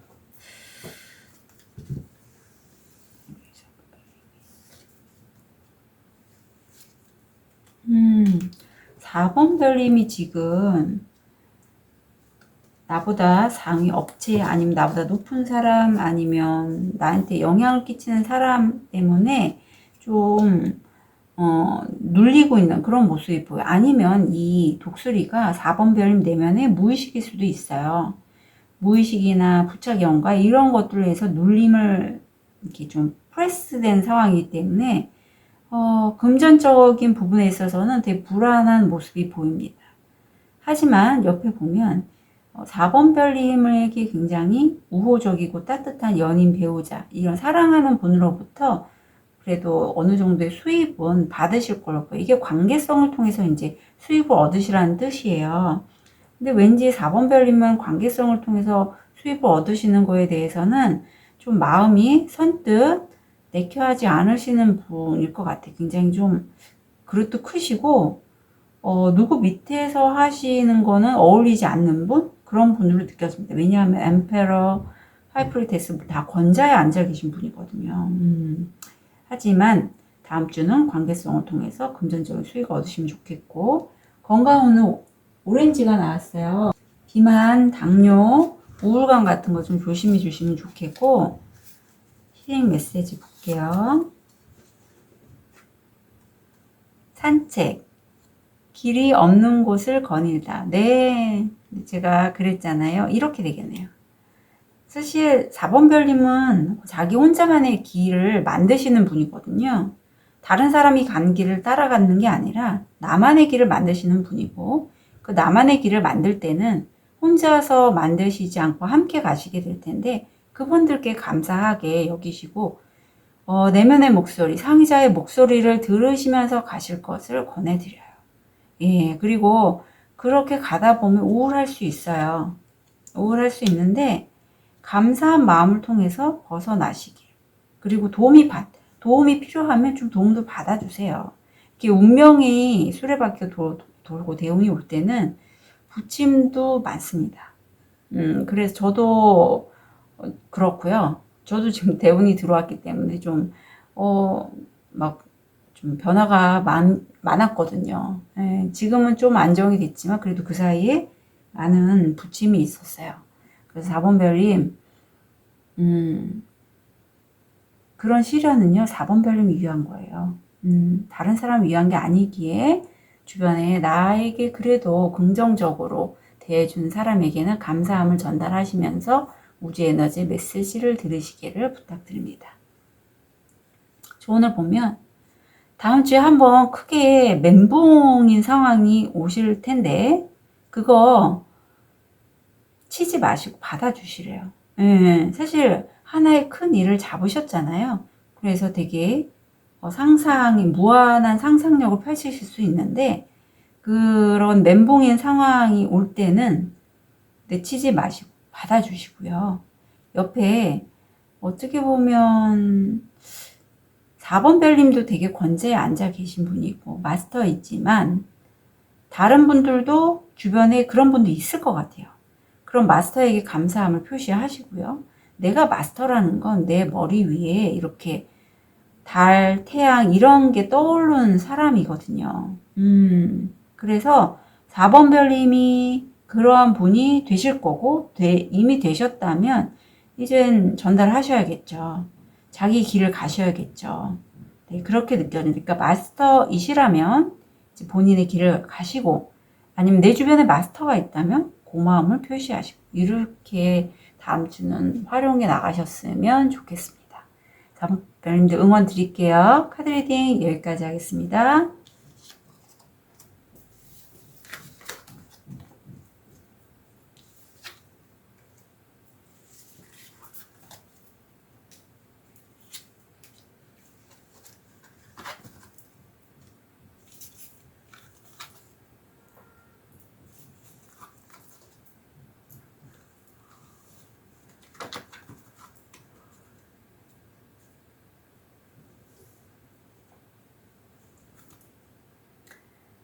[SPEAKER 1] 4번 별님이 지금 나보다 상위 업체, 아니면 나보다 높은 사람, 아니면 나한테 영향을 끼치는 사람 때문에 좀 눌리고 있는 그런 모습이 보여요. 아니면 이 독수리가 4번 별님 내면의 무의식일 수도 있어요. 무의식이나 부착연관 이런 것들로 해서 눌림을 이렇게 좀 프레스된 상황이기 때문에 금전적인 부분에 있어서는 되게 불안한 모습이 보입니다. 하지만 옆에 보면 4번 별님에게 굉장히 우호적이고 따뜻한 연인, 배우자, 이런 사랑하는 분으로부터 그래도 어느 정도의 수입은 받으실 거라고. 이게 관계성을 통해서 이제 수입을 얻으시라는 뜻이에요. 근데 왠지 4번 별님은 관계성을 통해서 수입을 얻으시는 거에 대해서는 좀 마음이 선뜻 내켜하지 않으시는 분일 것 같아요. 굉장히 좀 그릇도 크시고 누구 밑에서 하시는 거는 어울리지 않는 분? 그런 분으로 느껴집니다. 왜냐하면 엠페러, 하이프리테스 다 권자에 앉아 계신 분이거든요. 하지만 다음 주는 관계성을 통해서 금전적인 수익을 얻으시면 좋겠고, 건강운은 오렌지가 나왔어요. 비만, 당뇨, 우울감 같은 거 좀 조심해 주시면 좋겠고, 힐링 메시지 볼게요. 산책, 길이 없는 곳을 거닐다. 네, 제가 그랬잖아요. 이렇게 되겠네요. 사실 4번 별님은 자기 혼자만의 길을 만드시는 분이거든요. 다른 사람이 간 길을 따라가는 게 아니라 나만의 길을 만드시는 분이고, 그 나만의 길을 만들 때는 혼자서 만드시지 않고 함께 가시게 될 텐데, 그분들께 감사하게 여기시고 내면의 목소리, 상의자의 목소리를 들으시면서 가실 것을 권해드려요. 예, 그리고 그렇게 가다 보면 우울할 수 있어요. 우울할 수 있는데 감사한 마음을 통해서 벗어나시길. 그리고 도움이 필요하면 좀 도움도 받아주세요. 이렇게 운명이 수레바퀴 돌고 대운이 올 때는 부침도 많습니다. 그래서 저도 그렇고요. 저도 지금 대운이 들어왔기 때문에 좀 변화가 많았거든요. 예, 지금은 좀 안정이 됐지만 그래도 그 사이에 많은 부침이 있었어요. 그래서 4번 별님, 그런 시련은요, 4번 별님이 위한 거예요. 다른 사람 위한 게 아니기에 주변에 나에게 그래도 긍정적으로 대해준 사람에게는 감사함을 전달하시면서 우주 에너지 메시지를 들으시기를 부탁드립니다. 조언을 보면 다음 주에 한번 크게 멘붕인 상황이 오실 텐데, 그거 치지 마시고 받아주시래요. 예, 사실 하나의 큰 일을 잡으셨잖아요. 그래서 되게 상상이 무한한 상상력을 펼치실 수 있는데 그런 멘붕인 상황이 올 때는 내치지 마시고 받아주시고요. 옆에 어떻게 보면 4번 별님도 되게 권제에 앉아 계신 분이고 마스터이지만 다른 분들도 주변에 그런 분도 있을 것 같아요. 그럼 마스터에게 감사함을 표시하시고요. 내가 마스터라는 건 내 머리 위에 이렇게 달, 태양 이런 게 떠오르는 사람이거든요. 그래서 4번 별님이 그러한 분이 되실 거고 이미 되셨다면 이젠 전달하셔야겠죠. 자기 길을 가셔야겠죠. 네, 그렇게 느껴지니까 마스터이시라면 이제 본인의 길을 가시고 아니면 내 주변에 마스터가 있다면 고마움을 표시하시고 이렇게 다음 주는 활용해 나가셨으면 좋겠습니다. 다음 별님들 응원 드릴게요. 카드 리딩 여기까지 하겠습니다.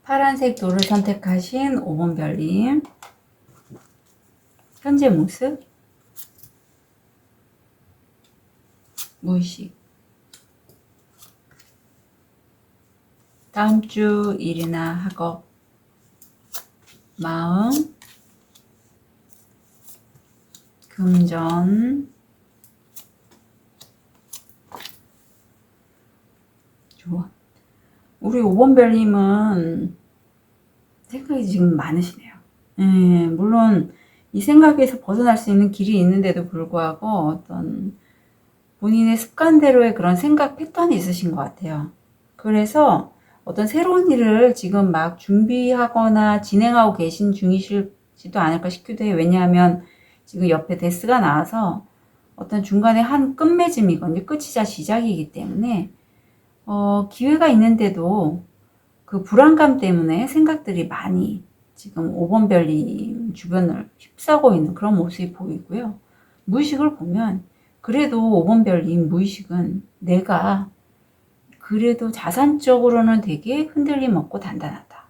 [SPEAKER 1] 파란색 돌을 선택하신 5번 별님 현재 모습 무의식 다음 주 일이나 학업 마음 금전 좋아. 우리 5번 별님은 생각이 지금 많으시네요. 물론 이 생각에서 벗어날 수 있는 길이 있는데도 불구하고 어떤 본인의 습관대로의 그런 생각 패턴이 있으신 것 같아요. 그래서 어떤 새로운 일을 지금 막 준비하거나 진행하고 계신 중이실지도 않을까 싶기도 해요. 왜냐하면 지금 옆에 데스가 나와서 어떤 중간에 한 끝맺음이거든요. 끝이자 시작이기 때문에 기회가 있는데도 그 불안감 때문에 생각들이 많이 지금 5번 별님 주변을 휩싸고 있는 그런 모습이 보이고요. 무의식을 보면 그래도 5번 별님 무의식은 내가 그래도 자산적으로는 되게 흔들림 없고 단단하다.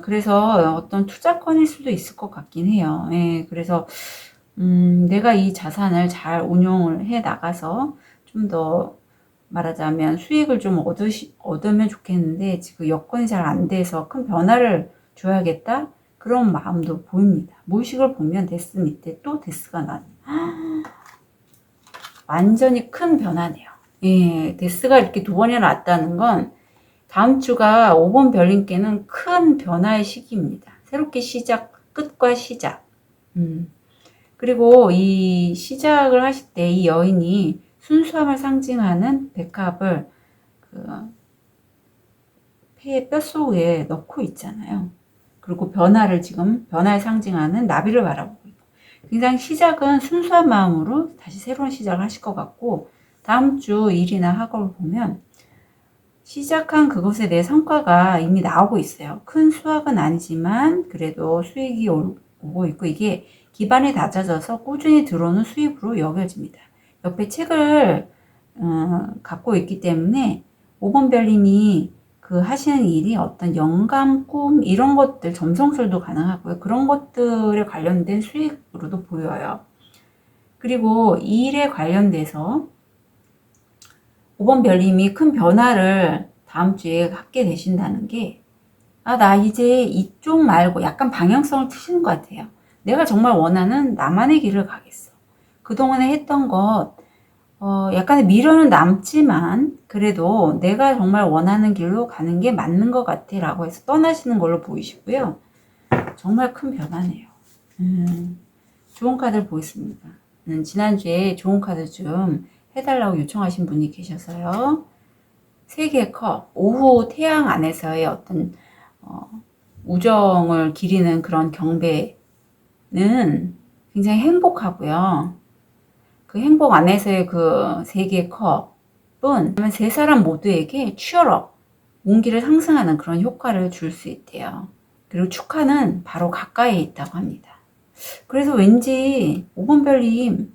[SPEAKER 1] 그래서 어떤 투자건일 수도 있을 것 같긴 해요. 예, 그래서 내가 이 자산을 잘 운용을 해 나가서 좀 더 말하자면 수익을 좀 얻으면 좋겠는데 지금 여건이 잘 안 돼서 큰 변화를 줘야겠다 그런 마음도 보입니다. 무의식을 보면 데스 밑에 또 데스가 나 완전히 큰 변화네요. 예, 데스가 이렇게 두 번이나 왔다는 건 다음 주가 5번 별님께는 큰 변화의 시기입니다. 새롭게 시작, 끝과 시작. 그리고 이 시작을 하실 때 이 여인이 순수함을 상징하는 백합을 그 폐의 뼛속에 넣고 있잖아요. 그리고 변화를 상징하는 나비를 바라보고 있고 굉장히 시작은 순수한 마음으로 다시 새로운 시작을 하실 것 같고 다음 주 일이나 학업을 보면 시작한 그것에 대해 성과가 이미 나오고 있어요. 큰 수확은 아니지만 그래도 수익이 오고 있고 이게 기반이 다져져서 꾸준히 들어오는 수입으로 여겨집니다. 옆에 책을 갖고 있기 때문에 5번 별님이 그 하시는 일이 어떤 영감, 꿈 이런 것들 점성술도 가능하고요. 그런 것들에 관련된 수익으로도 보여요. 그리고 이 일에 관련돼서 5번 별님이 큰 변화를 다음 주에 갖게 되신다는 게, 나 이제 이쪽 말고 약간 방향성을 트시는 것 같아요. 내가 정말 원하는 나만의 길을 가겠어. 그동안에 했던 것, 약간의 미련은 남지만, 그래도 내가 정말 원하는 길로 가는 게 맞는 것 같아. 라고 해서 떠나시는 걸로 보이시고요. 정말 큰 변화네요. 좋은 카드를 보겠습니다. 지난주에 좋은 카드 좀 해달라고 요청하신 분이 계셔서요. 3개의 컵, 오후 태양 안에서의 어떤 우정을 기리는 그런 경배는 굉장히 행복하고요. 그 행복 안에서의 그 세 개의 컵은 세 사람 모두에게 취업업, 운기를 상승하는 그런 효과를 줄 수 있대요. 그리고 축하는 바로 가까이에 있다고 합니다. 그래서 왠지 5번 별님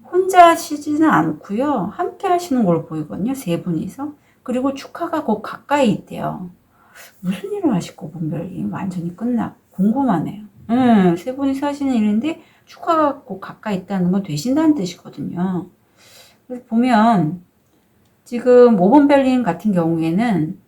[SPEAKER 1] 혼자 하시지는 않고요. 함께 하시는 걸로 보이거든요. 세 분이서. 그리고 축하가 곧 가까이 있대요. 무슨 일을 하실까 5번 별님? 완전히 끝나. 궁금하네요. 세 분이서 하시는 일인데 축하가 곧 가까이 있다는 건 되신다는 뜻이거든요. 그래서 보면 지금 5번 별님 같은 경우에는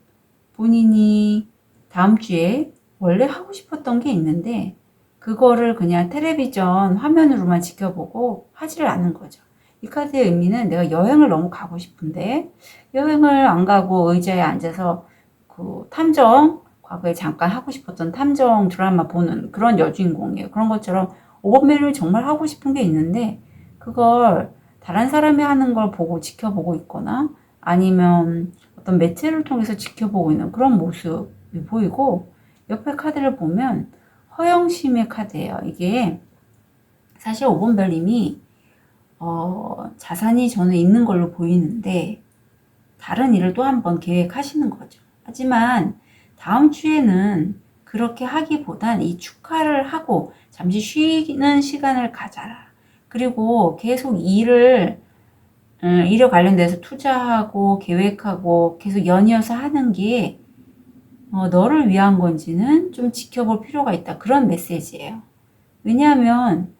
[SPEAKER 1] 본인이 다음 주에 원래 하고 싶었던 게 있는데 그거를 그냥 텔레비전 화면으로만 지켜보고 하지를 않는 거죠. 이 카드의 의미는 내가 여행을 너무 가고 싶은데 여행을 안 가고 의자에 앉아서 그 탐정, 과거에 잠깐 하고 싶었던 탐정 드라마 보는 그런 여주인공이에요. 그런 것처럼 5번 별님이 정말 하고 싶은 게 있는데 그걸 다른 사람이 하는 걸 보고 지켜보고 있거나 아니면 어떤 매체를 통해서 지켜보고 있는 그런 모습이 보이고 옆에 카드를 보면 허영심의 카드예요. 이게 사실 5번 별님이 자산이 저는 있는 걸로 보이는데 다른 일을 또 한 번 계획하시는 거죠. 하지만 다음 주에는 그렇게 하기보단 이 축하를 하고 잠시 쉬는 시간을 가져라. 그리고 계속 일에 관련돼서 투자하고 계획하고 계속 연이어서 하는 게 너를 위한 건지는 좀 지켜볼 필요가 있다. 그런 메시지예요. 왜냐하면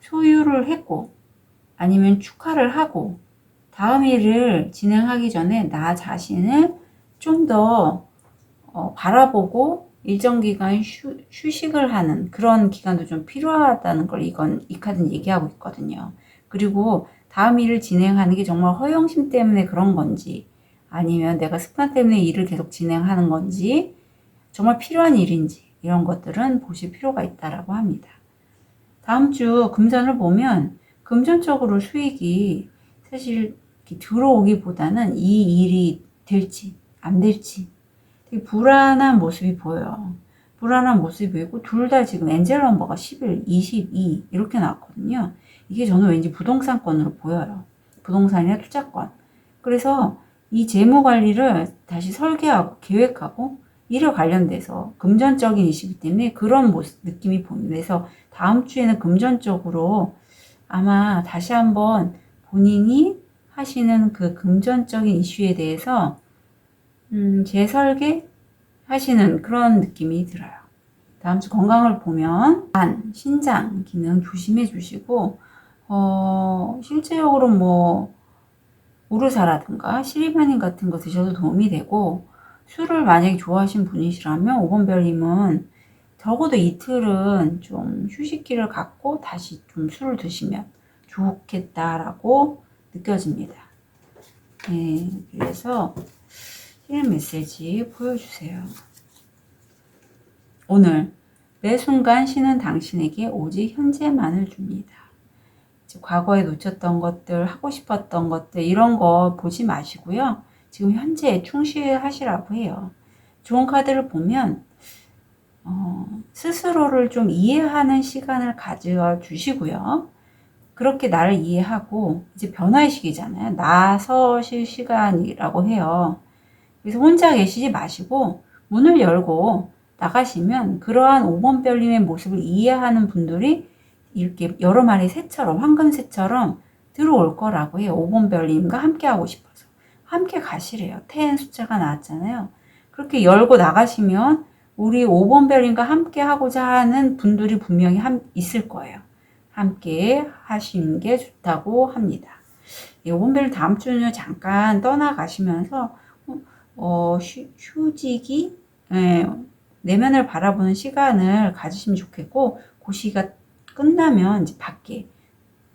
[SPEAKER 1] 소유를 했고 아니면 축하를 하고 다음 일을 진행하기 전에 나 자신을 좀 더 바라보고 일정 기간 휴식을 하는 그런 기간도 좀 필요하다는 걸 이 카드는 얘기하고 있거든요. 그리고 다음 일을 진행하는 게 정말 허영심 때문에 그런 건지 아니면 내가 습관 때문에 일을 계속 진행하는 건지 정말 필요한 일인지 이런 것들은 보실 필요가 있다라고 합니다. 다음 주 금전을 보면 금전적으로 수익이 사실 들어오기보다는 이 일이 될지 안 될지 되게 불안한 모습이 보여요. 불안한 모습이 보이고 둘 다 지금 엔젤 넘버가 11, 22 이렇게 나왔거든요. 이게 저는 왠지 부동산권으로 보여요. 부동산이나 투자권. 그래서 이 재무 관리를 다시 설계하고 계획하고 일에 관련돼서 금전적인 이슈이기 때문에 그런 모습, 느낌이 보입니다. 그래서 다음 주에는 금전적으로 아마 다시 한번 본인이 하시는 그 금전적인 이슈에 대해서 재설계 하시는 그런 느낌이 들어요. 다음 주 건강을 보면 간, 신장 기능 조심해 주시고 실제적으로 뭐 우르사라든가 시리바닌 같은 거 드셔도 도움이 되고 술을 만약에 좋아하시는 분이시라면 5번 별님은 적어도 이틀은 좀 휴식기를 갖고 다시 좀 술을 드시면 좋겠다라고 느껴집니다. 네, 그래서 힐 메시지 보여주세요. 오늘 매 순간 쉬는 당신에게 오직 현재만을 줍니다. 과거에 놓쳤던 것들, 하고 싶었던 것들 이런 거 보지 마시고요. 지금 현재에 충실하시라고 해요. 좋은 카드를 보면 스스로를 좀 이해하는 시간을 가져 주시고요. 그렇게 나를 이해하고 이제 변화의 시기잖아요. 나서실 시간이라고 해요. 그래서 혼자 계시지 마시고 문을 열고 나가시면 그러한 5번 별님의 모습을 이해하는 분들이 이렇게 여러 마리 새처럼 황금새처럼 들어올 거라고 해요. 5번 별님과 함께 하고 싶어서 함께 가시래요. 10 숫자가 나왔잖아요. 그렇게 열고 나가시면 우리 5번 별님과 함께 하고자 하는 분들이 분명히 있을 거예요. 함께 하시는 게 좋다고 합니다. 5번 별님 다음 주는 잠깐 떠나가시면서 휴직이 내면을 바라보는 시간을 가지시면 좋겠고 그 시기가 끝나면 이제 밖에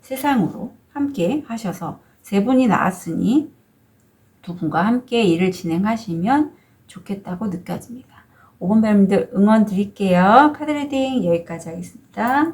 [SPEAKER 1] 세상으로 함께 하셔서 세 분이 나왔으니 두 분과 함께 일을 진행하시면 좋겠다고 느껴집니다. 5번 별님들 응원 드릴게요. 카드 리딩 여기까지 하겠습니다.